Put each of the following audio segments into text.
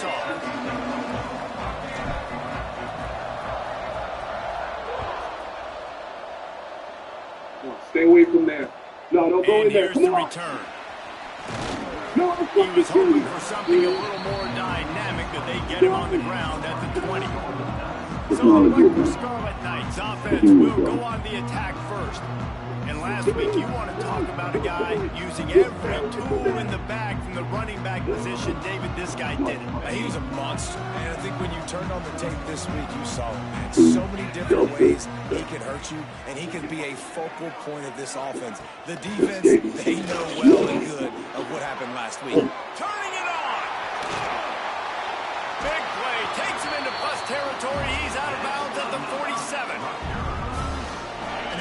this off. Stay away from there. No, don't go in there. Here's the return. No, he was hoping for something a little more dynamic, that they get him on the ground at the 20. So the Rutgers Scarlet Knights offense will go on the attack first. And last week, you want to talk about a guy using every tool in the bag from the running back position. David, this guy did it. He was a monster. And I think when you turned on the tape this week, you saw it, man. So many different ways he can hurt you, and he can be a focal point of this offense. The defense, they know well and good of what happened last week. Turning it on. Big play. Takes him into plus territory. He's out of bounds at the 47.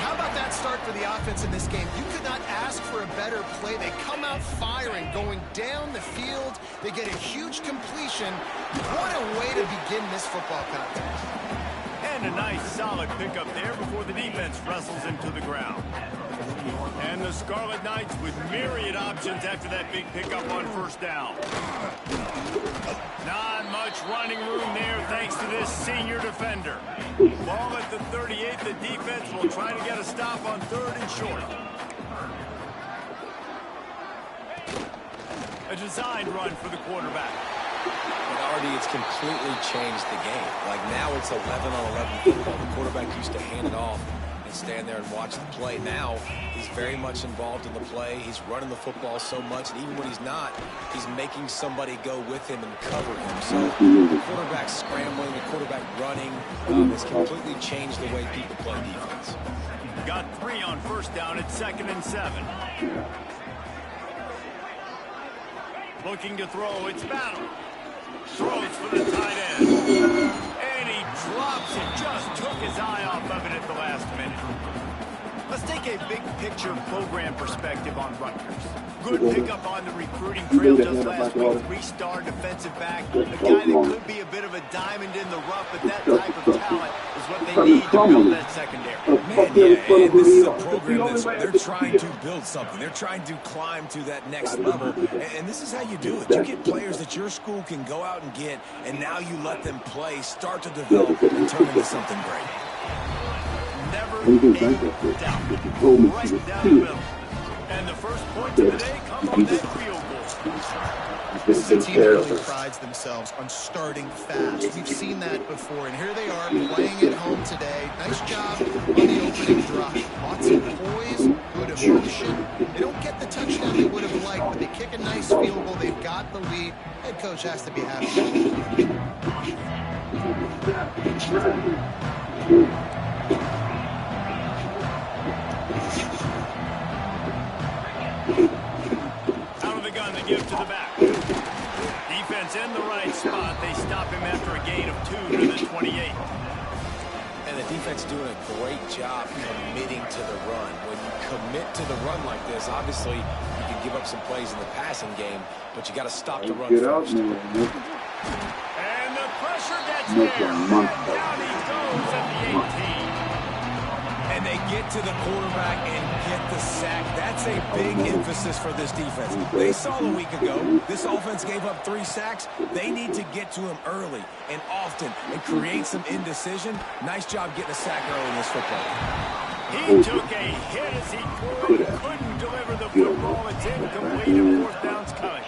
How about that start for the offense in this game? You could not ask for a better play. They come out firing, going down the field. They get a huge completion. What a way to begin this football contest. And a nice solid pickup there before the defense wrestles him to the ground. And the Scarlet Knights with myriad options after that big pickup on first down. Not much running room there thanks to this senior defender. Ball at the 38. The defense will try to get a stop on 3rd and short. A designed run for the quarterback. And already it's completely changed the game. Like now it's 11-on-11 football. The quarterback used to hand it off and stand there and watch the play. Now he's very much involved in the play. He's running the football so much, and even when he's not, he's making somebody go with him and cover him. So the quarterback scrambling, the quarterback running has completely changed the way people play defense. Got 3 on first down at 2nd and 7. Looking to throw, it's Battle. Throws for the tight end. And he drops it. Just took his eye off of it at the last minute. Let's take a big picture program perspective on Rutgers. Good pickup on the recruiting trail just last week. 3-star defensive back. A guy that could be a bit of a diamond in the rough, but that type of talent is what they need to build that secondary. Man, yeah, and this is a program that's they're trying to build something. They're trying to climb to that next level. And this is how you do it. You get players that your school can go out and get, and now you let them play, start to develop, and turn into something great. Never a doubt. Right down the middle. And the first point of the day come on that field goal. This is a team that really prides themselves on starting fast. We've seen that before, and here they are playing at home today. Nice job on the opening drive. Lots of poise, good emotion. They don't get the touchdown they would have liked, but they kick a nice field goal. They've got the lead. Head coach has to be happy. Out of the gun, they give to the back. Defense in the right spot. They stop him after a gain of 2 to the 28. And the defense doing a great job committing to the run. When you commit to the run like this, obviously you can give up some plays in the passing game, but you got to stop the run first. And the pressure gets there. And down he goes at the 18. And they get to the quarterback and get the sack. That's a big emphasis for this defense. They saw a week ago, this offense gave up 3 sacks. They need to get to him early and often and create some indecision. Nice job getting a sack early in this football game. He took a hit as he couldn't deliver the football. It's incomplete and 4th down's coming.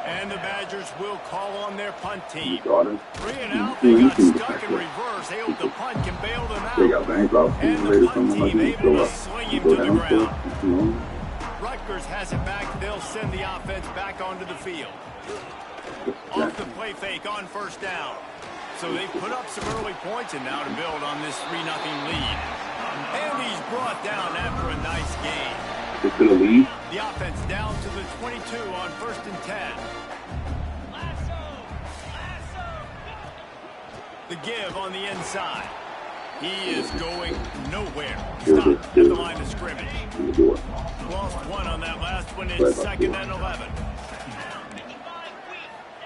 And the Badgers will call on their punt team. 3 and out, they got stuck in reverse. They hope the punt can bail them out. And the punt team able to swing him to the ground. Rutgers has it back. They'll send the offense back onto the field. Off the play fake on first down. So they put up some early points, and now to build on this 3-0 lead. And he's brought down after a nice gain. The offense down to the 22 on 1st and 10. The give on the inside. He is going nowhere. Stopped at the line of scrimmage. Lost 1 on that last one. It's 2nd and 11.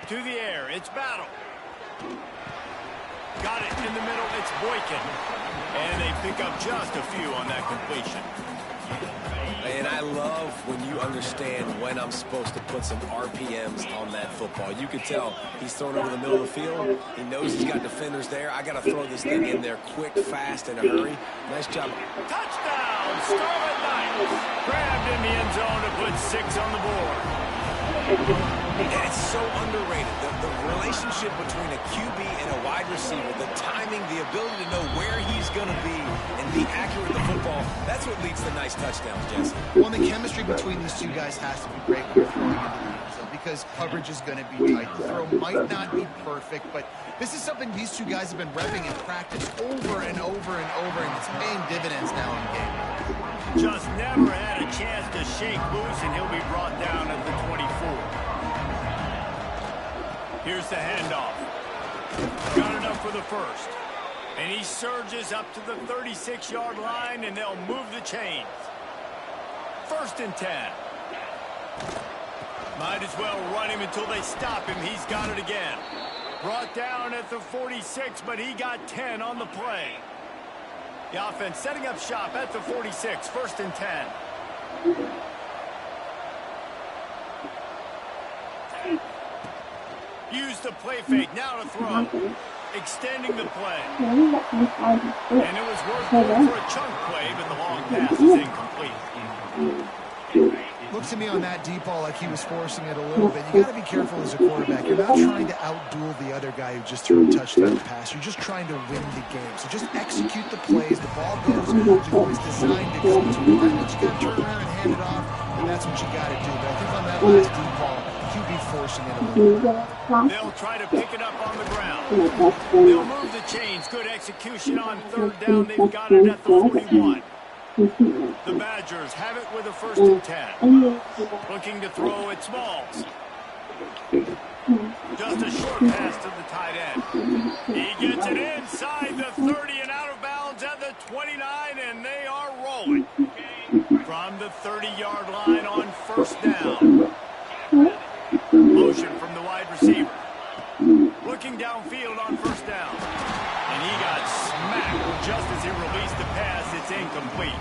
To the air. It's Battle. Got it in the middle. It's Boykin. And they pick up just a few on that completion. And I love when you understand when I'm supposed to put some RPMs on that football. You could tell he's throwing over the middle of the field. He knows he's got defenders there. I got to throw this thing in there quick, fast, in a hurry. Nice job. Touchdown, Scarlet Knights. Grabbed in the end zone to put 6 on the board. And it's so underrated. The relationship between a QB and a wide receiver, the timing, the ability to know where he's going to be and be accurate with the football, that's what leads to nice touchdowns, Jesse. Well, the chemistry between these two guys has to be great when you're throwing into the end zone because coverage is going to be tight. The throw might not be perfect, but this is something these two guys have been repping in practice over and over and over, and it's paying dividends now in game. Just never had a chance to shake loose, and he'll be brought down at the 24. Here's the handoff. Got enough for the first. And he surges up to the 36-yard line, and they'll move the chains. 1st and 10. Might as well run him until they stop him. He's got it again. Brought down at the 46, but he got 10 on the play. The offense setting up shop at the 46, 1st and 10. Use the play fake, now to throw. Extending the play. And it was worth going for a chunk play, but the long pass is incomplete. Looks to me on that deep ball like he was forcing it a little bit. You got to be careful as a quarterback. You're not trying to outduel the other guy who just threw a touchdown pass. You're just trying to win the game. So just execute the plays. The ball goes to who it's designed to go to. That means you got to turn around and hand it off, and that's what you got to do. But I think on that last deep ball, QB forcing it a little bit. They'll try to pick it up on the ground. They'll move the chains. Good execution on 3rd down. They've got it at the 41. The Badgers have it with a 1st and 10. Looking to throw at Smalls. Just a short pass to the tight end. He gets it inside the 30 and out of bounds at the 29, and they are rolling. From the 30-yard line on 1st down. Motion from the wide receiver. Looking downfield on 1st down. And he got smacked just as he released the pass. It's incomplete.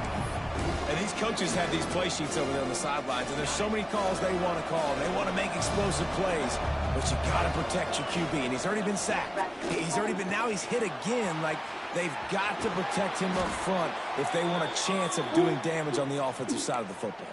And these coaches have these play sheets over there on the sidelines, and there's so many calls they want to call. They want to make explosive plays, but you got to protect your QB. And he's already been sacked. Now he's hit again. Like, they've got to protect him up front if they want a chance of doing damage on the offensive side of the football.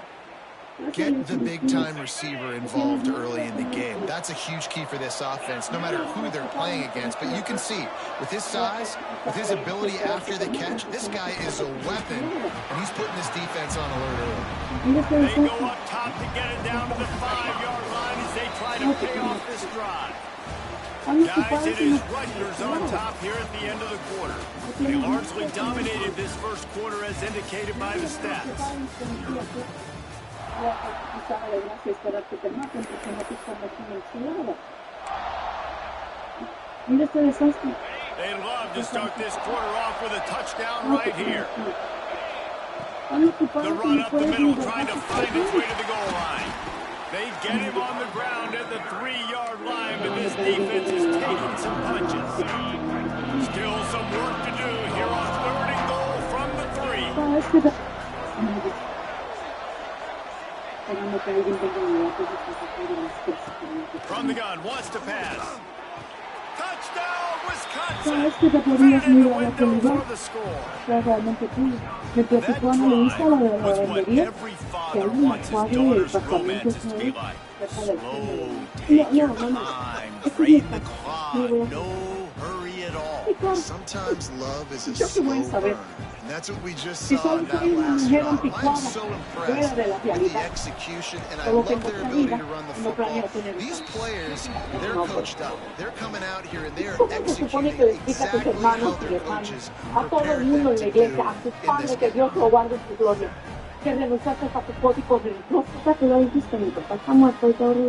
Get the big-time receiver involved early in the game. That's a huge key for this offense, no matter who they're playing against. But you can see, with his size, with his ability after the catch, this guy is a weapon, and he's putting this defense on alert early. They go up top to get it down to the 5-yard line as they try to pay off this drive. Guys, it is Rutgers on top here at the end of the quarter. They largely dominated this first quarter as indicated by the stats. They'd love to start this quarter off with a touchdown right here. The run up the middle trying to find its way to the goal line. They get him on the ground at the 3-yard line, but this defense is taking some punches. Still some work to do here on 3rd and goal from the 3. From the gun, wants to pass. Touchdown, Wisconsin! Put it in the window for the score. That drive was what every father wants his daughter's romances to be like. Slow, take your time, trade the clock, no hurry at all. Sometimes love is a slow burn. And that's what we just saw in that last drive. I'm so impressed with the execution, and I love their ability to run the football. These players, they're coached up. They're coming out here, and they're executing exactly how their coaches prepared them to do in this game.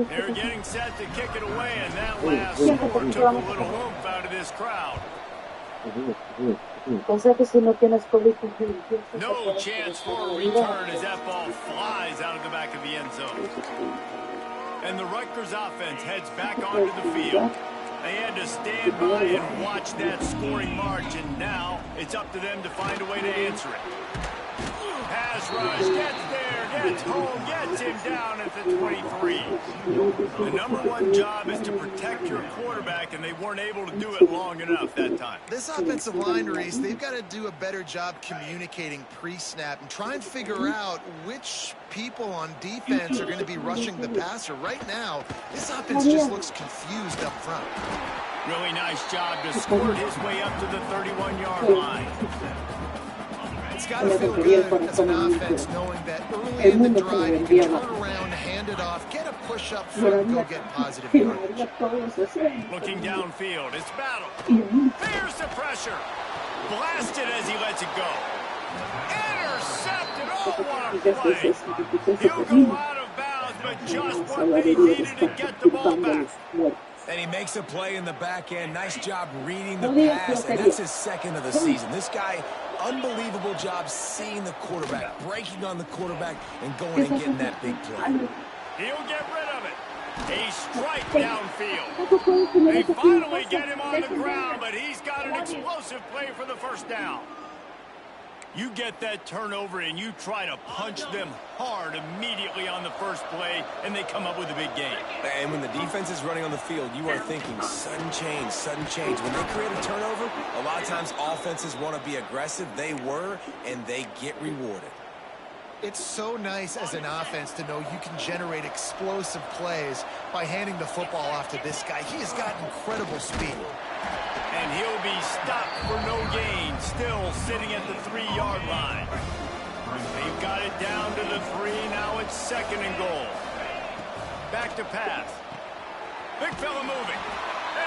They're getting set to kick it away, and that last score took a little oomph out of this crowd. No chance for a return as that ball flies out of the back of the end zone. And the Rutgers offense heads back onto the field. They had to stand by and watch that scoring march, and now it's up to them to find a way to answer it. Pass pass rush. Gets there, gets home, gets him down at the 23. The #1 job is to protect your quarterback, and they weren't able to do it long enough that time. This offensive line, Reese, they've got to do a better job communicating pre-snap and try and figure out which people on defense are going to be rushing the passer. Right now, this offense just looks confused up front. Really nice job to squirt his way up to the 31-yard line. It's got to feel good as an offense knowing that early in the drive you can turn around, hand it off, get a push up front, and go get positive yardage. Looking downfield, it's battle. There's the pressure. Blasted as he lets it go. Intercepted. Oh, what a play. He'll go out of bounds, but just what they needed to get the ball back. And he makes a play in the back end. Nice job reading the pass, and that's his second of the season. This guy, unbelievable job seeing the quarterback, breaking on the quarterback, and going and getting that big play. He'll get rid of it. A strike downfield. They finally get him on the ground, but he's got an explosive play for the first down. You get that turnover and you try to punch them hard immediately on the first play, and they come up with a big game. And when the defense is running on the field, you are thinking sudden change, sudden change. When they create a turnover, a lot of times offenses want to be aggressive. They were, and they get rewarded. It's so nice as an offense to know you can generate explosive plays by handing the football off to this guy. He has got incredible speed. And he'll be stopped for no gain, still sitting at the 3-yard line. They've got it down to the 3. Now it's 2nd and goal. Back to pass. Big fella moving.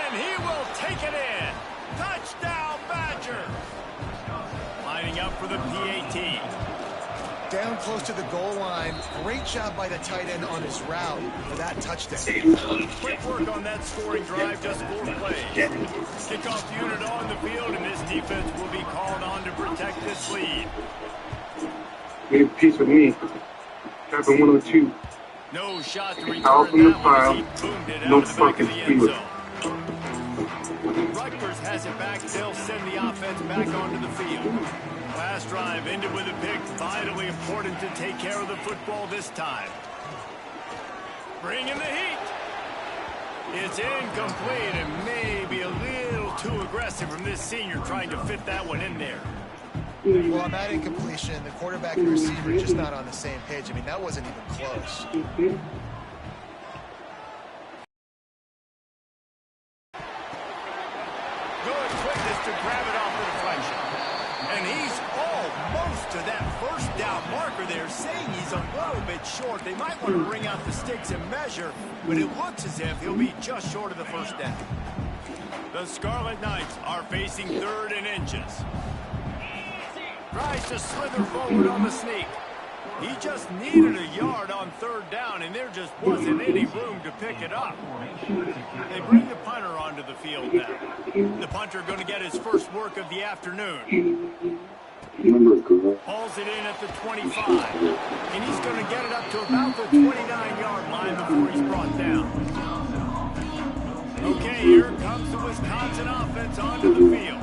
And he will take it in. Touchdown, Badger. Lining up for the PAT. Down close to the goal line. Great job by the tight end on his route for that touchdown. Quick work on that scoring drive, just 4 plays. Kickoff unit on the field, and this defense will be called on to protect this lead. Leave a piece with me. Happened 102. No shot to return Out from the that one as he file. boomed it No out of the back of fucking the end speed. zone. Rutgers has it back. They'll send the offense back onto the field. Last drive ended with a pick. Vitally important to take care of the football this time. Bringing the heat. It's incomplete and maybe a little too aggressive from this senior trying to fit that one in there. Well, on that incompletion, the quarterback and receiver just not on the same page. I mean, that wasn't even close. Good quickness to grab it off the deflection. And he's almost to that first down marker there, saying he's a little bit short. They might want to bring out the sticks and measure, but it looks as if he'll be just short of the first down. The Scarlet Knights are facing 3rd and inches. Tries to slither forward on the sneak. He just needed a yard on 3rd down, and there just wasn't any room to pick it up. They bring the punter onto the field now. The punter going to get his first work of the afternoon. Hauls it in at the 25, and he's going to get it up to about the 29-yard line before he's brought down. Okay, here comes the Wisconsin offense onto the field.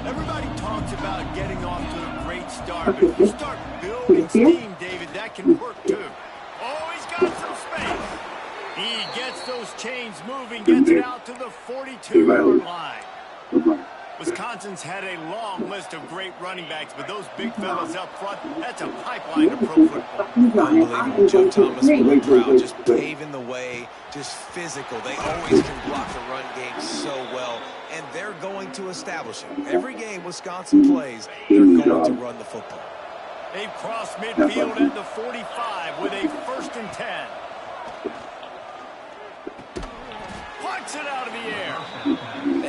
Everybody talks about getting off to a great start, but if you start building steam, David, that can work too. Oh, he's got some space. He gets those chains moving, gets it out to the 42-yard line. Wisconsin's had a long list of great running backs, but those big fellas up front, that's a pipeline to pro football. Unbelievable. Joe Thomas, really proud, just paving the way, just physical. They always can block the run game so well, and they're going to establish it. Every game Wisconsin plays, they're going to run the football. They've crossed midfield at the 45 with a 1st and 10. Plucks it out of the air.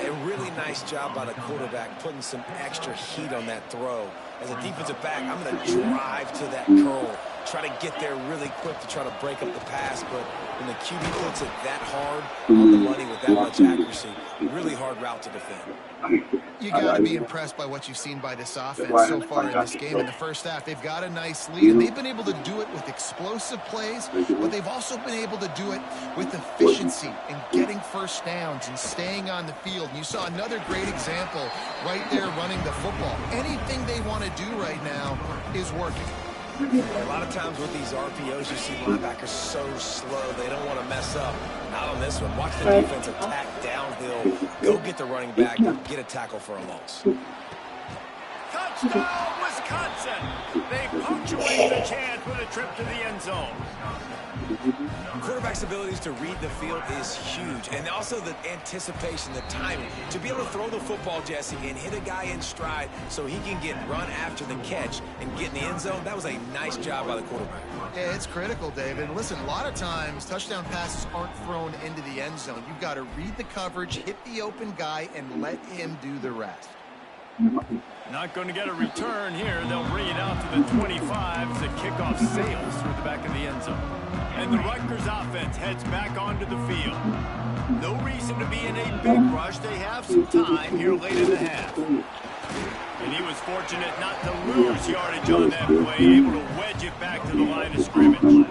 A really nice job by the quarterback putting some extra heat on that throw. As a defensive back, I'm going to drive to that curl, try to get there really quick to try to break up the pass, but when the QB puts it that hard on the money with that much accuracy, really hard route to defend. You got to be impressed by what you've seen by this offense so far in this game. In the first half, they've got a nice lead, and they've been able to do it with explosive plays, but they've also been able to do it with efficiency and getting first downs and staying on the field. And you saw another great example right there running the football. Anything they want to do right now is working. A lot of times with these RPOs, you see linebackers so slow, they don't want to mess up. Not on this one. Watch the defense attack downhill, go get the running back, get a tackle for a loss. Touchdown, Wisconsin! They punctuate the chance with a trip to the end zone. Quarterback's abilities to read the field is huge, and also the anticipation, the timing. To be able to throw the football, Jesse, and hit a guy in stride so he can get run after the catch and get in the end zone, that was a nice job by the quarterback. Yeah, it's critical, David. Listen, a lot of times touchdown passes aren't thrown into the end zone. You've got to read the coverage, hit the open guy, and let him do the rest. Not going to get a return here. They'll bring it out to the 25 as the kickoff sails through the back of the end zone. And the Rutgers offense heads back onto the field. No reason to be in a big rush. They have some time here late in the half. And he was fortunate not to lose yardage on that play, able to wedge it back to the line of scrimmage.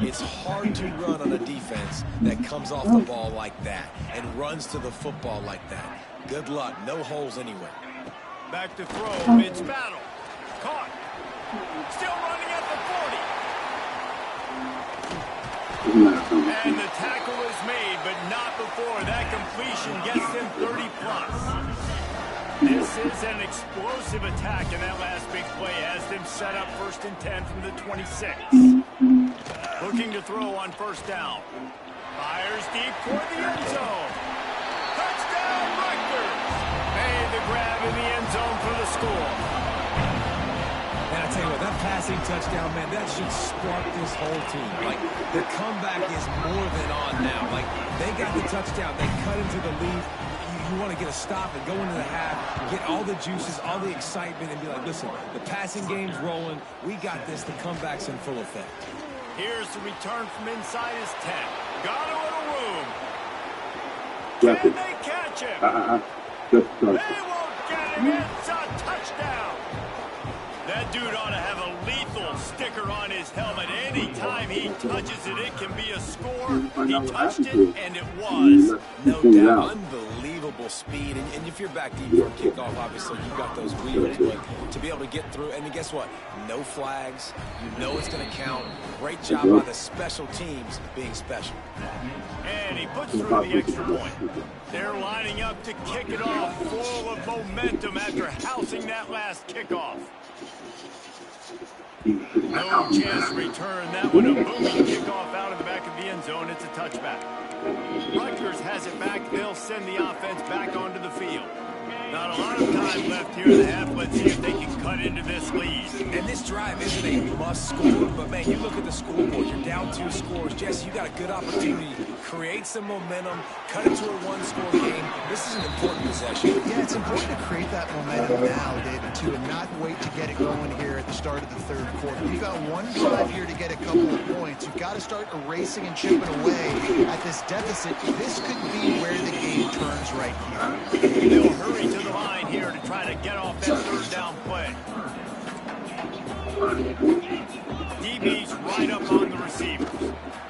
It's hard to run on a defense that comes off the ball like that and runs to the football like that. Good luck. No holes anywhere. Back to throw. It's battle. Caught. Still running at the 40. And the tackle is made, but not before that completion gets him 30+. This is an explosive attack, and that last big play has them set up 1st and 10 from the 26. Looking to throw on 1st down. Fires deep toward the end zone. Touchdown, Rutgers! Made the grab in the end zone for the score. And I tell you what, that passing touchdown, man, that should spark this whole team. Like, the comeback is more than on now. Like, they got the touchdown. They cut into the lead. You want to get a stop and go into the half, get all the juices, all the excitement, and be like, listen, the passing game's rolling. We got this. The comeback's in full effect. Here's the return from inside his 10. Got a little room. Can they catch him? They won't get him. It's a touchdown. That dude ought to have a lethal sticker on his helmet. Anytime he touches it, it can be a score. He touched it, and it was. No doubt. Unbelievable speed. And if you're back deep for a kickoff, obviously, you've got those wheels. But to be able to get through, and then guess what? No flags. You know it's going to count. Great job by the special teams being special. And he puts through the extra point. They're lining up to kick it off, full of momentum after housing that last kickoff. No chance to return that one. A booming kickoff out of the back of the end zone. It's a touchback. Rutgers has it back. They'll send the offense back onto the field. Not a lot of time left here in the half. Let's see if they can cut into this lead. And this drive isn't a must score, but man, you look at the scoreboard. You're down 2 scores. Jesse, you got a good opportunity. Create some momentum. Cut it to a 1-score game. This is an important possession. Yeah, it's important to create that momentum now, David, too, and not wait to get it going here at the start of the 3rd quarter. You've got one drive here to get a couple of points. You've got to start erasing and chipping away at this deficit. This could be where the game turns right here. They'll hurry to the line here to try to get off that 3rd down play. DB's right up on the receivers.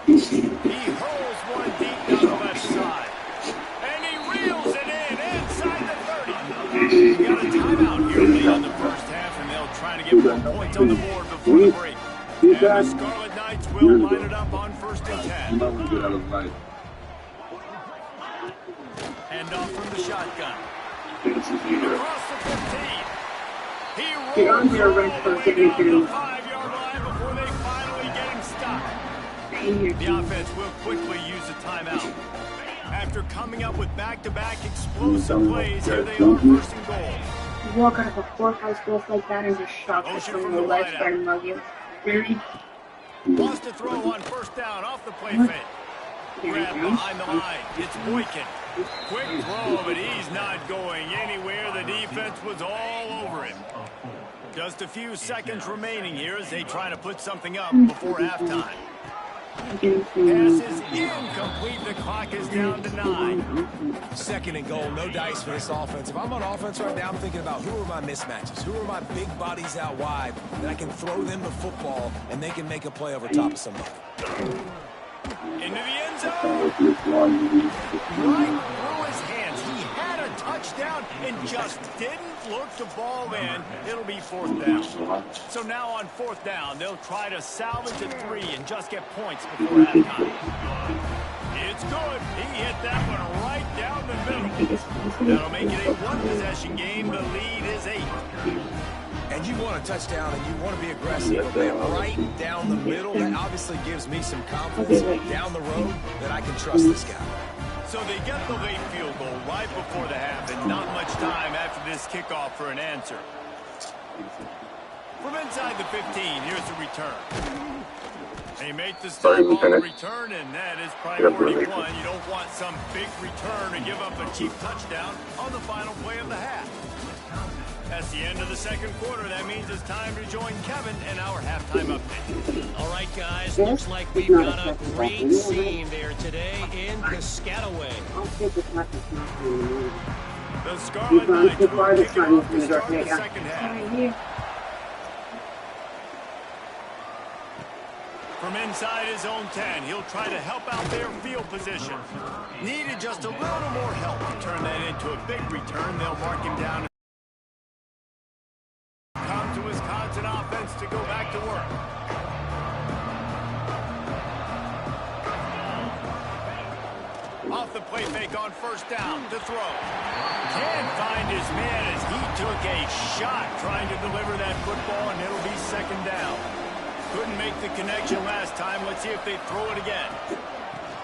He hurls one deep down the left side. And he reels it in inside the 30. We got a timeout here late on the 1st half, and they'll try to get more points on the board before the break. And the Scarlet Knights will line it up on 1st and 10. Hand off from the shotgun. Across the 15. He rolls all the way down the 5-yard line before they finally get him stopped. The offense will quickly use a timeout. After coming up with back-to-back explosive plays, here they are, 1st and goal. You walk out of a 4 high schools like that and just shock us from the legs right above you. Really? Wants to throw on 1st down off the play fake. Grab behind the line. It's Boykin. Quick throw, but he's not going anywhere. The defense was all over him. Just a few seconds remaining here as they try to put something up before halftime. Pass is incomplete. The clock is down to 9. 2nd and goal. No dice for this offense. If I'm on offense right now, I'm thinking about who are my mismatches? Who are my big bodies out wide that I can throw them the football and they can make a play over top of somebody. Into the end zone. Right through his hands. He had a touch touchdown and just didn't look to ball in. It'll be 4th down. So now on 4th down, they'll try to salvage a 3 and just get points before halftime. It's good. He hit that one right down the middle. That'll make it a 1-possession game. The lead is 8. And you want a touchdown and you want to be aggressive, but man, right down the middle, that obviously gives me some confidence down the road that I can trust this guy. So they get the late field goal right before the half, and not much time after this kickoff for an answer. From inside the 15, here's the return. They make the stop on the return, and that is priority 1. You don't want some big return to give up a cheap touchdown on the final play of the half. That's the end of the second quarter. That means it's time to join Kevin and our halftime update. All right, guys. Looks like we've got a great scene there today in Piscataway. The Scarlet Knights will kick it off to start the second half. From inside his own 10, he'll try to help out their field position. Needed just a little more help to turn that into a big return. They'll mark him down. Come to Wisconsin offense to go back to work. Off the play fake on 1st down to throw. Can't find his man as he took a shot trying to deliver that football, and it'll be 2nd down. Couldn't make the connection last time. Let's see if they throw it again.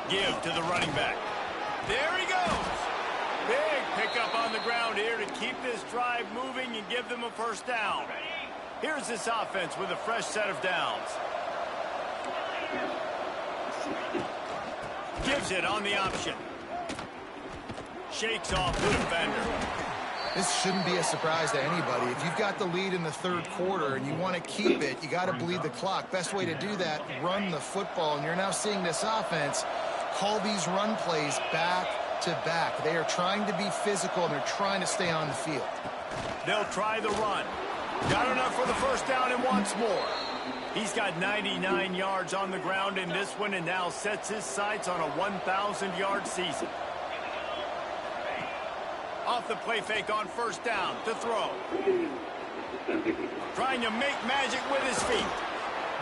Give to the running back. There he goes. Big pickup on the ground here to keep this drive moving and give them a 1st down. Here's this offense with a fresh set of downs. Gives it on the option. Shakes off the defender. This shouldn't be a surprise to anybody. If you've got the lead in the 3rd quarter and you want to keep it, you got to bleed the clock. Best way to do that, run the football. And you're now seeing this offense call these run plays back to back. They are trying to be physical, and they're trying to stay on the field. They'll try the run. Got enough for the 1st down and wants more. He's got 99 yards on the ground in this one and now sets his sights on a 1,000-yard season. Off the play fake on 1st down to throw. Trying to make magic with his feet.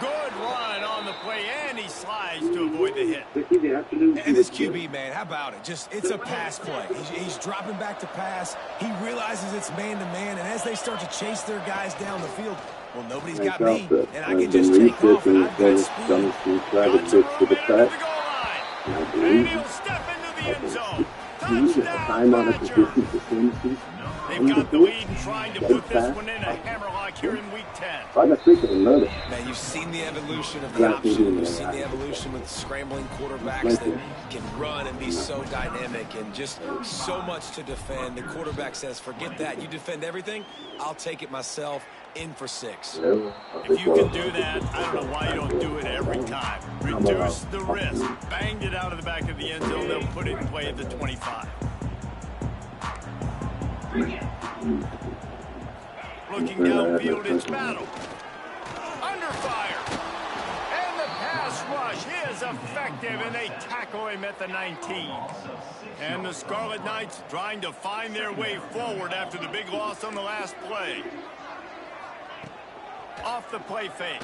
Good run on the play, and he slides to avoid the hit. And this QB, man, how about it? It's a pass play. He's dropping back to pass. He realizes it's man-to-man, and as they start to chase their guys down the field, well, nobody's got me, and I can just take off, and I've got speed. Guns are rolling to the goal line. And he'll step into the end zone. Touchdown, Badgers. They've got the lead and trying to put this one in a hammerlock here in Week 10. Man, you've seen the evolution of the option. You've seen the evolution with scrambling quarterbacks that can run and be so dynamic and just so much to defend. The quarterback says, forget that. You defend everything, I'll take it myself. In for 6. If you can do that, I don't know why you don't do it every time. Reduce the risk. Banged it out of the back of the end zone. They'll put it in play at the 25. Looking downfield, it's battle. Under fire. And the pass rush is effective, and they tackle him at the 19. And the Scarlet Knights trying to find their way forward after the big loss on the last play. Off the play fake.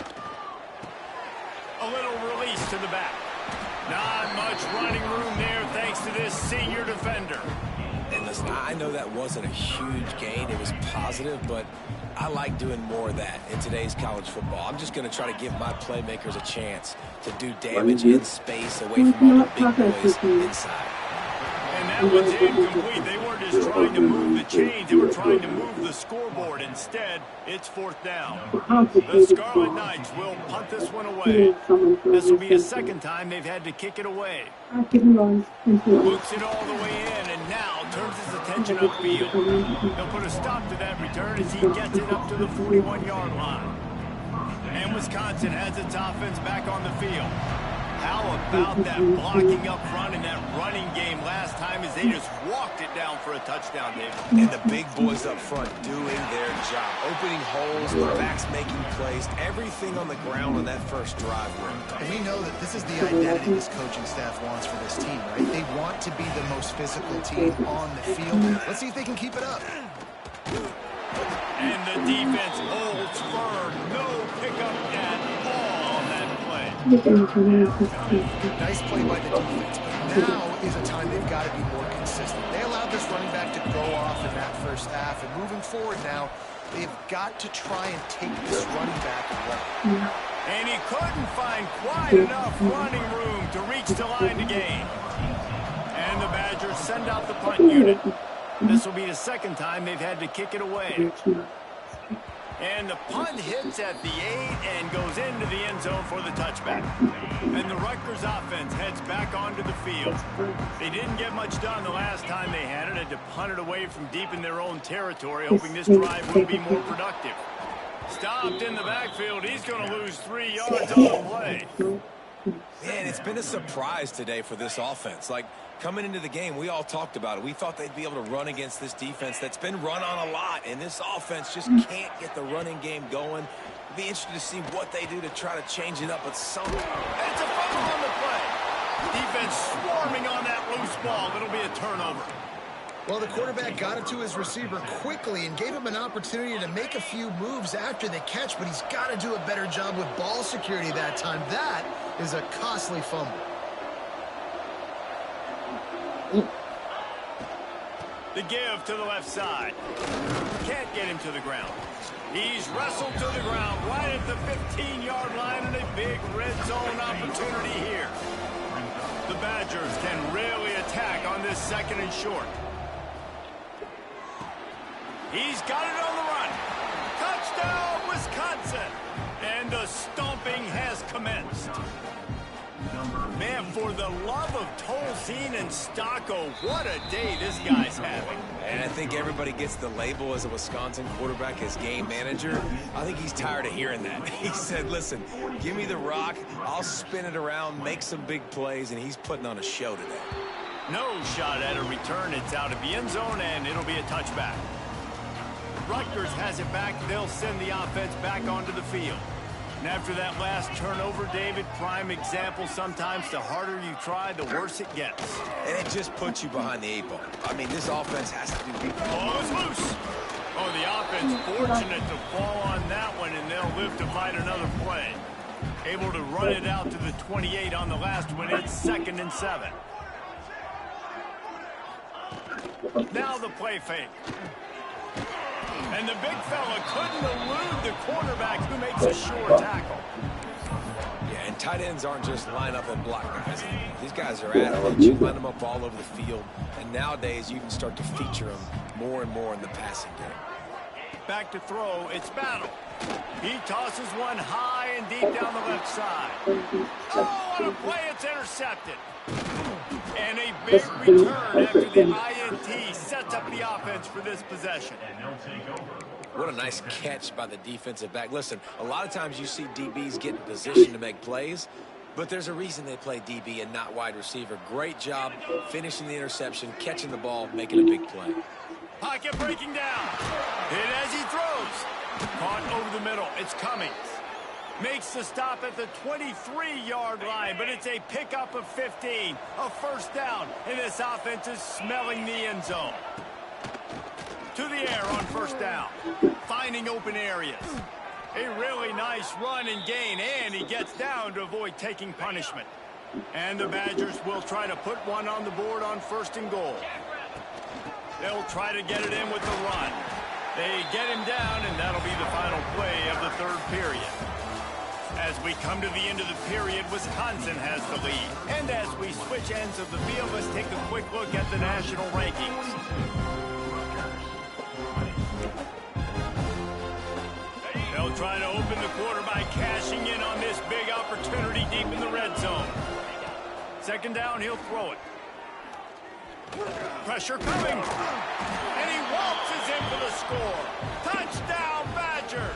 A little release to the back. Not much running room there thanks to this senior defender. And listen, I know that wasn't a huge gain. It was positive, but I like doing more of that in today's college football. I'm just going to try to give my playmakers a chance to do damage in space away from all the big boys inside. And that one's incomplete. They weren't just trying to move the chains. They were trying to move the scoreboard. Instead, it's 4th down. The Scarlet Knights will punt this one away. This will be a 2nd time they've had to kick it away. Boots it all the way in and now turns his attention upfield. They'll put a stop to that return as he gets it up to the 41-yard line. And Wisconsin has its offense back on the field. How about that blocking up front and that running game last time as they just walked it down for a touchdown, David? And the big boys up front doing their job. Opening holes, the backs making plays, everything on the ground on that first drive. And we know that this is the identity this coaching staff wants for this team, right? They want to be the most physical team on the field. Let's see if they can keep it up. And the defense holds firm. No pickup at all on that play. Nice play by the defense, but now is a time they've got to be more consistent. They allowed this running back to go off in that first half, and moving forward now, they've got to try and take this running back away. And he couldn't find quite enough running room to reach the line to gain. And the Badgers send out the punt unit. This will be the second time they've had to kick it away. And the punt hits at the 8 and goes into the end zone for the touchback. And the Rutgers offense heads back onto the field. They didn't get much done the last time they had it. Had to punt it away from deep in their own territory, hoping this drive will be more productive. Stopped in the backfield. He's going to lose 3 yards on the play. Man, it's been a surprise today for this offense. Like, coming into the game, we all talked about it. We thought they'd be able to run against this defense that's been run on a lot, and this offense just can't get the running game going. Be interested to see what they do to try to change it up, but somehow. It's a fumble on the play. Defense swarming on that loose ball. It'll be a turnover. Well, the quarterback got it to his receiver quickly and gave him an opportunity to make a few moves after the catch, but he's got to do a better job with ball security that time. That is a costly fumble. The give to the left side. Can't get him to the ground. He's wrestled to the ground right at the 15-yard line, and a big red zone opportunity here. The Badgers can really attack on this second and short. He's got it on the run. Touchdown, Wisconsin. And the stomping has commenced. Man, for the love of Tolzien and Stocco, what a day this guy's having. And I think everybody gets the label as a Wisconsin quarterback as game manager. I think he's tired of hearing that. He said, listen, give me the rock, I'll spin it around, make some big plays, and he's putting on a show today. No shot at a return. It's out of the end zone, and it'll be a touchback. Rutgers has it back. They'll send the offense back onto the field. And after that last turnover, David, prime example, sometimes the harder you try, the worse it gets. And it just puts you behind the 8 ball. I mean, this offense has to be... Ball is loose. Oh, the offense fortunate to fall on that one, and they'll live to fight another play. Able to run it out to the 28 on the last one. It's 2nd and 7. Now the play fake. And the big fella couldn't elude the quarterback who makes a sure tackle. Yeah, and tight ends aren't just line up and block guys. These guys are athletes. You line them up all over the field. And nowadays, you can start to feature them more and more in the passing game. Back to throw. It's Battle. He tosses one high and deep down the left side. Oh, on a play, it's intercepted. And a big return after the INT sets up the offense for this possession. What a nice catch by the defensive back. Listen, a lot of times you see DBs get in position to make plays, but there's a reason they play DB and not wide receiver. Great job finishing the interception, catching the ball, making a big play. Pocket breaking down. Hit as he throws. Caught over the middle. It's Cummings. Makes the stop at the 23-yard line, but it's a pickup of 15. A first down, and this offense is smelling the end zone. To the air on first down. Finding open areas. A really nice run and gain, and he gets down to avoid taking punishment. And the Badgers will try to put one on the board on 1st and goal. They'll try to get it in with the run. They get him down, and that'll be the final play of the 3rd period. As we come to the end of the period, Wisconsin has the lead. And as we switch ends of the field, let's take a quick look at the national rankings. They'll try to open the quarter by cashing in on this big opportunity deep in the red zone. 2nd down, he'll throw it. Pressure coming. And he waltzes in for the score. Touchdown, Badgers.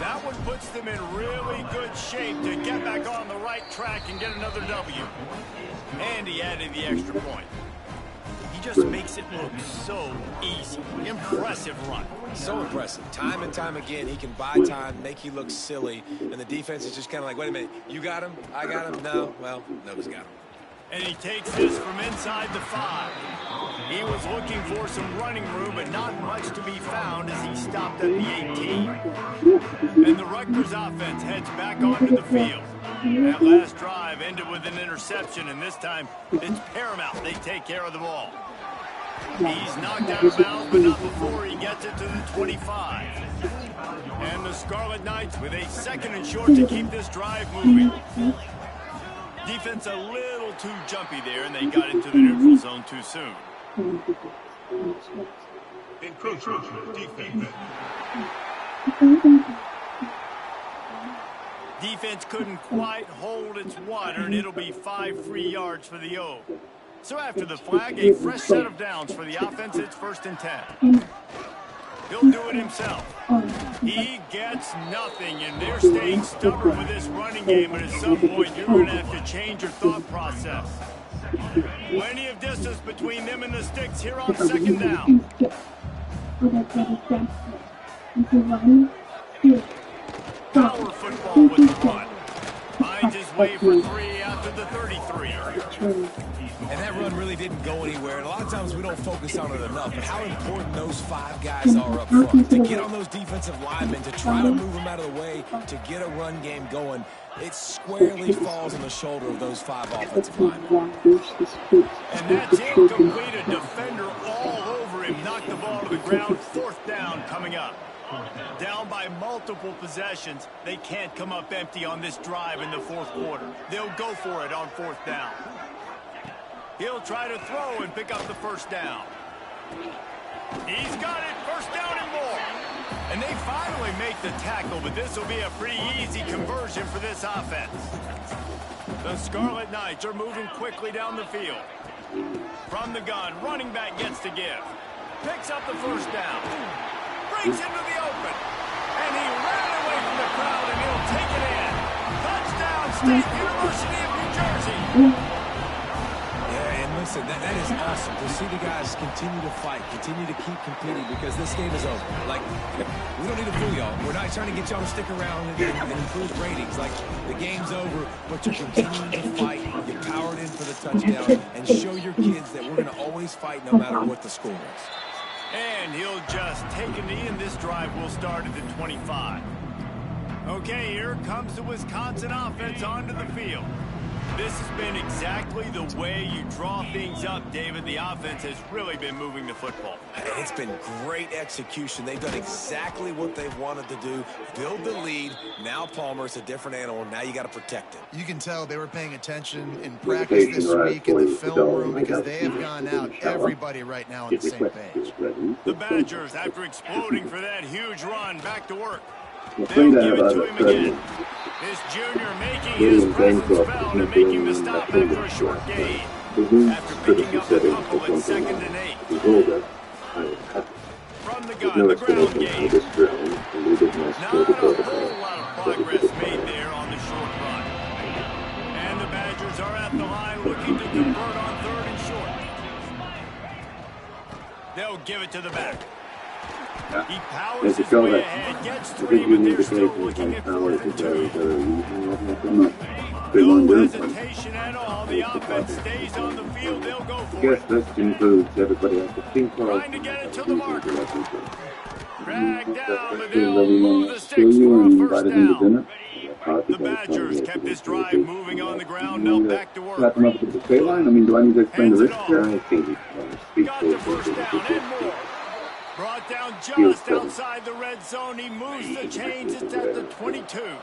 That one puts them in really good shape to get back on the right track and get another W. And he added the extra point. He just makes it look so easy. Impressive run. So impressive. Time and time again, he can buy time, make you look silly, and the defense is just kind of like, wait a minute, you got him? I got him? No? Well, nobody's got him. And he takes this from inside the 5. He was looking for some running room, but not much to be found as he stopped at the 18. And the Rutgers offense heads back onto the field. That last drive ended with an interception, and this time it's paramount they take care of the ball. He's knocked out of bounds, but not before he gets it to the 25. And the Scarlet Knights with a 2nd and short to keep this drive moving. Defense a little too jumpy there, and they got into the neutral zone too soon. Defense couldn't quite hold its water, and it'll be 5 free yards for the O. So after the flag, a fresh set of downs for the offense. It's 1st and 10. He'll do it himself. He gets nothing, and they're staying stubborn with this running game, but at some point you're going to have to change your thought process. Plenty of distance between them and the sticks here on 2nd down. Power football with the run. Finds his way for 3 out to the 33. And that run really didn't go anywhere. And a lot of times we don't focus on it enough. But how important those 5 guys are up front. To get on those defensive linemen, to try to move them out of the way, to get a run game going, it squarely falls on the shoulder of those 5 offensive linemen. And that's incomplete. A defender all over him. Knocked the ball to the ground. 4th down coming up. Down by multiple possessions. They can't come up empty on this drive in the 4th quarter. They'll go for it on 4th down. He'll try to throw and pick up the 1st down. He's got it. 1st down and more. And they finally make the tackle, but this will be a pretty easy conversion for this offense. The Scarlet Knights are moving quickly down the field. From the gun, running back gets to give. Picks up the 1st down. Brings into the open. And he ran away from the crowd, and he'll take it in. Touchdown, State University of New Jersey. Listen, that is awesome to see the guys continue to fight, continue to keep competing, because this game is over. Like, we don't need to fool y'all. We're not trying to get y'all to stick around and improve ratings. Like, the game's over, but you're continuing to fight. You powered in for the touchdown and show your kids that we're going to always fight no matter what the score is. And he'll just take a knee, and this drive will start at the 25. Okay, here comes the Wisconsin offense onto the field. This has been exactly the way you draw things up, David. The offense has really been moving the football. It's been great execution. They've done exactly what they wanted to do. Build the lead. Now Palmer's a different animal. Now you got to protect him. You can tell they were paying attention in practice this week in the film room, because they have gone out, everybody right now on the same page. The Badgers, after exploding for that huge run, back to work. They'll give it to him again. This junior making his presence felt and making the stop after a short gain. After picking up a couple at 2nd and 8. From the gun, the ground game. Not a whole lot of progress made there on the short run. And the Badgers are at the line looking to convert on 3rd and short. They'll give it to the back. He powers his way ahead, gets 3, but they're still looking at 4th and 2. No hesitation at all. The offense stays on the field. They'll go for it. Trying to get it to the marker. Dragged down, but they'll move the sticks for a 1st down. The Badgers kept this drive moving on the ground. Now back to work. Slap him up to the state line. I mean, do I need to explain the risk here? I think he's got the 1st down and more. Brought down just outside the red zone. He moves the chains. It's at the 22.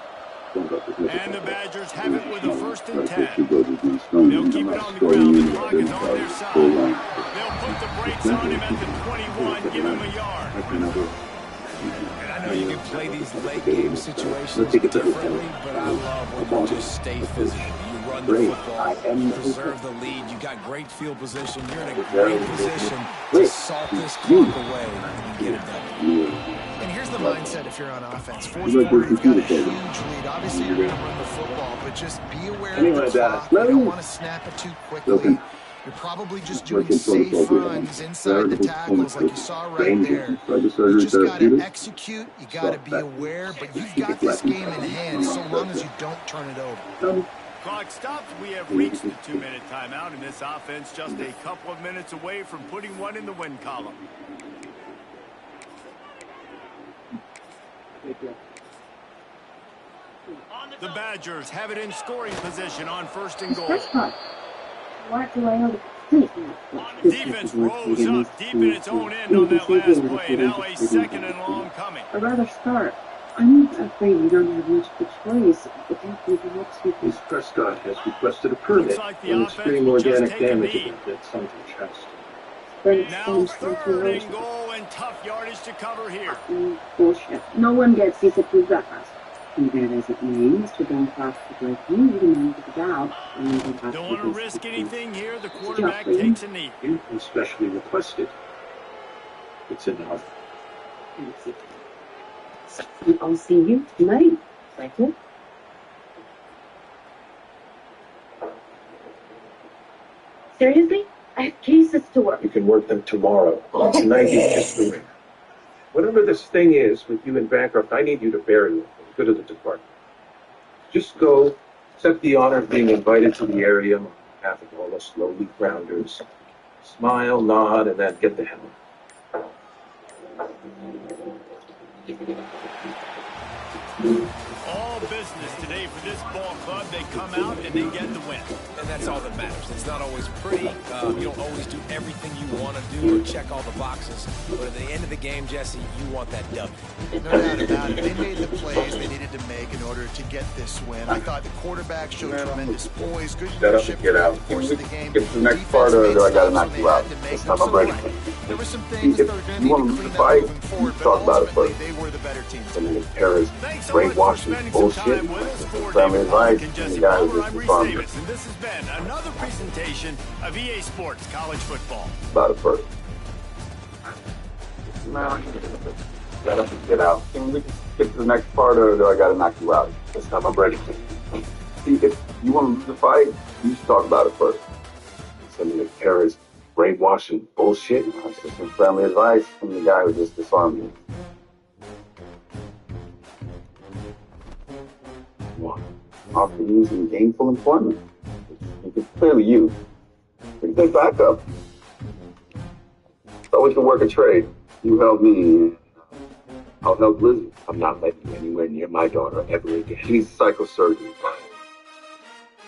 And the Badgers have it with a 1st and 10. They'll keep it on the ground. The clock is on their side. They'll put the brakes on him at the 21, give him a yard. And I know you can play these late game situations differently, but I love when you just stay physical. You run the football, you preserve the lead, you got great field position, you're in a great position to salt this clock away and get it done. And here's the mindset if you're on offense. Fourth quarter, you've got a huge lead. Obviously, you're going to run the football, but just be aware of the clock. You don't want to snap it too quickly. You're probably just doing safe runs inside the tackles like you saw right there. You just got to execute. You got to be aware, but you've got this game in hand so long as you don't turn it over. Clock stops. We have reached the 2-minute timeout, and this offense just a couple of minutes away from putting one in the win column. The Badgers have it in scoring position on 1st and goal. What do I know? Defense rolls up deep in its own end on that last play. Now a 2nd and long coming. I'd rather start. I'm afraid we don't have much of a choice. Miss Prescott has requested a permit for extreme organic damage event at Sunken Chest. Now 3rd and goal and tough yardage to cover here. Bullshit. No one gets disapproved that fast. Be that as it may, Mr. Dunfox would like you to manage the doubt. Don't want to risk anything here. The quarterback takes a knee. And specially requested. It's enough. I'll see you tonight. Thank you. Seriously? I have cases to work. You can work them tomorrow. Tonight you just do it. Whatever this thing is with you in Bancroft, I need you to bury it for the good of the department. Just go, accept the honor of being invited to the area on behalf of all us lowly grounders. Smile, nod, and then get the hell out. All business today for this ball club. They come out and they get the win. And that's all that matters. It's not always pretty. You don't always do everything you want to do or check all the boxes. But at the end of the game, Jesse, you want that W. No doubt about it. They made the plays they needed to make in order to get this win. I thought the quarterback showed tremendous poise, good leadership get out. throughout the course of the game. Get to the next part, or do I got to knock you out? This time I'm ready. There were some things that they're going to need to clean up moving forward, but ultimately they were the better team. Terrorist, brainwashing, bullshit, family advice, and the guy who just informed me. And this has been another presentation of EA Sports College Football. About it first. Get up and get out. Can we get to the next part, or do I got to knock you out? This time I'm ready. See, if you want to lose the fight, you should talk about it first. Send me the terrorist, brainwashing, bullshit. That's just some family advice from the guy who just disarmed me. Offer you some gainful employment. You could clearly use. Pretty good backup. So we can work a trade. You help me, I'll help Lizzie. I'm not letting you anywhere near my daughter ever again. She's a psychosurgeon.